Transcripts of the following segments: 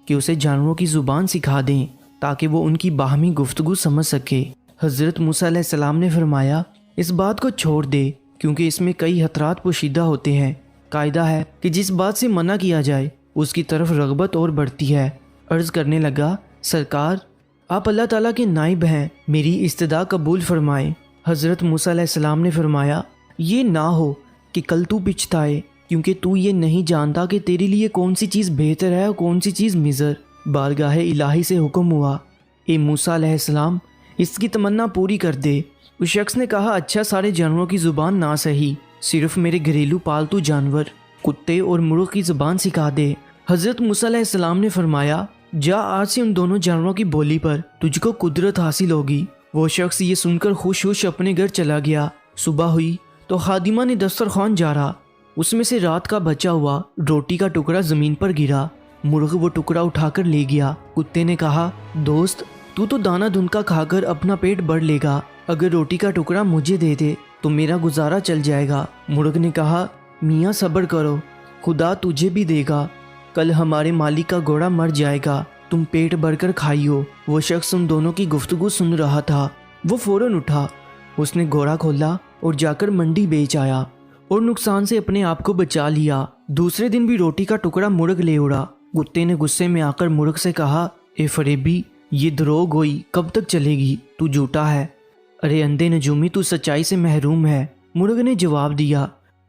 کہ اسے جانوروں کی زبان سکھا دیں تاکہ وہ ان کی باہمی گفتگو سمجھ سکے۔ حضرت موسیٰ علیہ السلام نے فرمایا اس بات کو چھوڑ دے کیونکہ اس میں کئی خطرات پوشیدہ ہوتے ہیں۔ قاعدہ ہے کہ جس بات سے منع کیا جائے اس کی طرف رغبت اور بڑھتی ہے۔ عرض کرنے لگا سرکار آپ اللہ تعالیٰ کے نائب ہیں، میری استدعا قبول فرمائیں۔ حضرت موسیٰ علیہ السلام نے فرمایا یہ نہ ہو کہ کل تو پچھتائے، کیونکہ تو یہ نہیں جانتا کہ تیرے لیے کون سی چیز بہتر ہے اور کون سی چیز مضر۔ بارگاہ الہی سے حکم ہوا اے موسیٰ علیہ السلام اس کی تمنا پوری کر دے۔ اس شخص نے کہا اچھا سارے جانوروں کی زبان نہ صحیح، صرف میرے گھریلو پالتو جانور کتے اور مرغ کی زبان سکھا دے۔ حضرت موسیٰ علیہ السلام نے فرمایا جا آج سے ان دونوں جانوروں کی بولی پر تجھ کو قدرت حاصل ہوگی۔ وہ شخص یہ سن کر خوش اپنے گھر چلا گیا۔ صبح ہوئی تو خادمہ نے دسترخوان جارا، اس میں سے رات کا بچا ہوا روٹی کا ٹکڑا زمین پر گرا۔ مرغ وہ ٹکڑا اٹھا کر لے گیا۔ کتے نے کہا دوست تو دانہ دھنکا کھا کر اپنا پیٹ بھر لے گا، اگر روٹی کا ٹکڑا مجھے دے دے تو میرا گزارا چل جائے گا۔ مرغ نے کہا میاں صبر کرو، خدا تجھے بھی دے گا، کل ہمارے مالک کا گھوڑا مر جائے گا، تم پیٹ بھر کر کھائیو۔ وہ شخص ان دونوں کی گفتگو سن رہا تھا، وہ فوراً اٹھا، اس نے گھوڑا کھولا اور جا کر منڈی بیچ آیا اور نقصان سے اپنے آپ کو بچا لیا۔ دوسرے دن بھی روٹی کا ٹکڑا مرغ لے اڑا۔ کتے نے غصے میں آ کر مرغ سے کہا اے فریبی یہ دروغ گوئی کب تک چلے گی، تو جھوٹا ہے، ارے اندھے نجومی تو سچائی سے محروم ہے۔ مرغ نے جواب دیا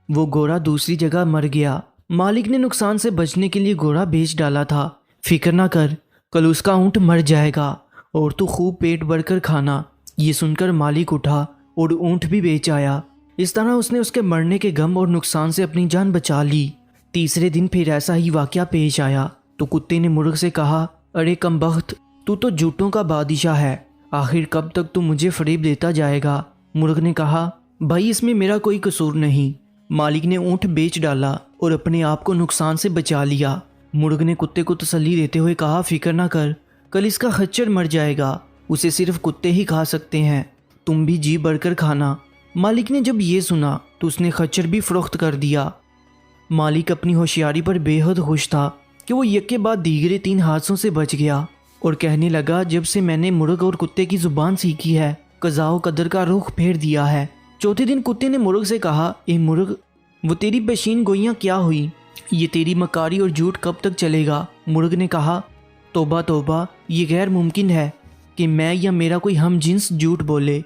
وہ گھوڑا دوسری جگہ مر گیا، مالک نے نقصان سے بچنے کے لیے گھوڑا بیچ ڈالا تھا، فکر نہ کر کل اس کا اونٹ مر جائے گا اور تو خوب پیٹ بھر کر کھانا۔ یہ سن کر مالک اٹھا اور اونٹ بھی بیچ آیا۔ اس طرح اس نے اس کے مرنے کے غم اور نقصان سے اپنی جان بچا لی۔ تیسرے دن پھر ایسا ہی واقعہ پیش آیا تو کتے نے مرغ سے کہا ارے کم بخت تو جھوٹوں کا بادشاہ ہے، آخر کب تک تو مجھے فریب دیتا جائے گا۔ مرغ نے کہا بھائی اس میں میرا کوئی قصور نہیں، مالک نے اونٹ بیچ ڈالا اور اپنے آپ کو نقصان سے بچا لیا۔ مرغ نے کتے کو تسلی دیتے ہوئے کہا فکر نہ کر، کل اس کا خچر مر جائے گا، اسے صرف کتے ہی کھا سکتے ہیں، تم بھی جی بڑھ کر کھانا۔ مالک نے جب یہ سنا تو اس نے خچر بھی فروخت کر دیا۔ مالک اپنی ہوشیاری پر بے حد خوش تھا کہ وہ یک کے بعد دیگرے 3 حادثوں سے بچ گیا اور کہنے لگا جب سے میں نے مرغ اور کتے کی زبان سیکھی ہے قضاء و قدر کا رخ پھیر دیا ہے۔ چوتھے دن کتے نے مرغ سے کہا اے مرغ وہ تیری پیشین گوئیاں کیا ہوئی، یہ تیری مکاری اور جھوٹ کب تک چلے گا؟ مرغ نے کہا توبہ توبہ، یہ غیر ممکن ہے کہ میں یا میرا کوئی ہم جنس جھوٹ بولے،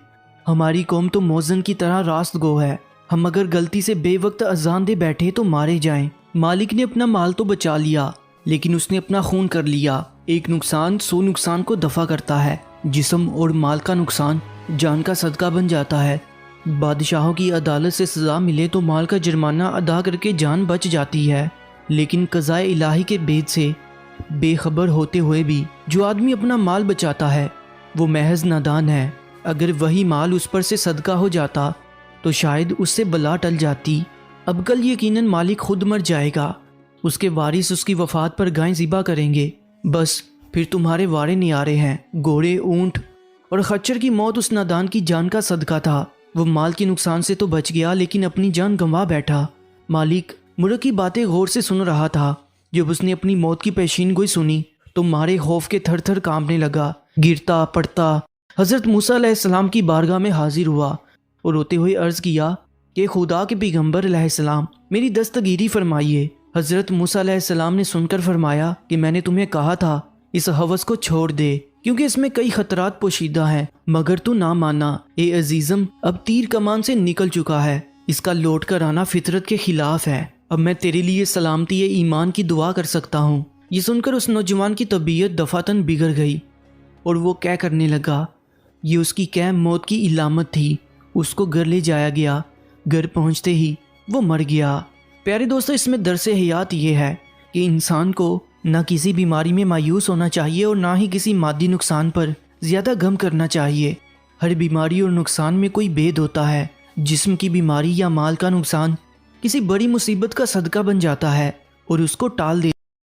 ہماری قوم تو موزن کی طرح راست گو ہے، ہم اگر غلطی سے بے وقت اذان دے بیٹھے تو مارے جائیں۔ مالک نے اپنا مال تو بچا لیا لیکن اس نے اپنا خون کر لیا۔ ایک نقصان 100 نقصان کو دفع کرتا ہے، جسم اور مال کا نقصان جان کا صدقہ بن جاتا ہے۔ بادشاہوں کی عدالت سے سزا ملے تو مال کا جرمانہ ادا کر کے جان بچ جاتی ہے، لیکن قضاء الہی کے بید سے بے خبر ہوتے ہوئے بھی جو آدمی اپنا مال بچاتا ہے وہ محض نادان ہے۔ اگر وہی مال اس پر سے صدقہ ہو جاتا تو شاید اس سے بلا ٹل جاتی۔ اب کل یقیناً مالک خود مر جائے گا، اس کے وارث اس کی وفات پر گائیں ذبح کریں گے، بس پھر تمہارے وارے نیارے ہیں۔ گھوڑے، اونٹ اور خچر کی موت اس نادان کی جان کا صدقہ تھا۔ وہ مال کے نقصان سے تو بچ گیا لیکن اپنی جان گنوا بیٹھا۔ مالک مرغ کی باتیں غور سے سن رہا تھا۔ جب اس نے اپنی موت کی پیشین گوئی سنی تو مارے خوف کے تھر تھر کانپنے لگا، گرتا پڑتا حضرت موسیٰ علیہ السلام کی بارگاہ میں حاضر ہوا اور روتے ہوئے عرض کیا کہ خدا کے پیغمبر علیہ السلام میری دستگیری فرمائیے۔ حضرت موسیٰ علیہ السلام نے سن کر فرمایا کہ میں نے تمہیں کہا تھا اس ہوس کو چھوڑ دے کیونکہ اس میں کئی خطرات پوشیدہ ہیں، مگر تو نہ مانا۔ اے عزیزم اب تیر کمان سے نکل چکا ہے، اس کا لوٹ کر آنا فطرت کے خلاف ہے، اب میں تیرے لیے سلامتی ایمان کی دعا کر سکتا ہوں۔ یہ سن کر اس نوجوان کی طبیعت دفعتاً بگڑ گئی اور وہ کہہ کرنے لگا، یہ اس کی قیم موت کی علامت تھی۔ اس کو گھر لے جایا گیا، گھر پہنچتے ہی وہ مر گیا۔ پیارے دوستو، اس میں درس حیات یہ ہے کہ انسان کو نہ کسی بیماری میں مایوس ہونا چاہیے اور نہ ہی کسی مادی نقصان پر زیادہ غم کرنا چاہیے۔ ہر بیماری اور نقصان میں کوئی بید ہوتا ہے۔ جسم کی بیماری یا مال کا نقصان کسی بڑی مصیبت کا صدقہ بن جاتا ہے اور اس کو ٹال دے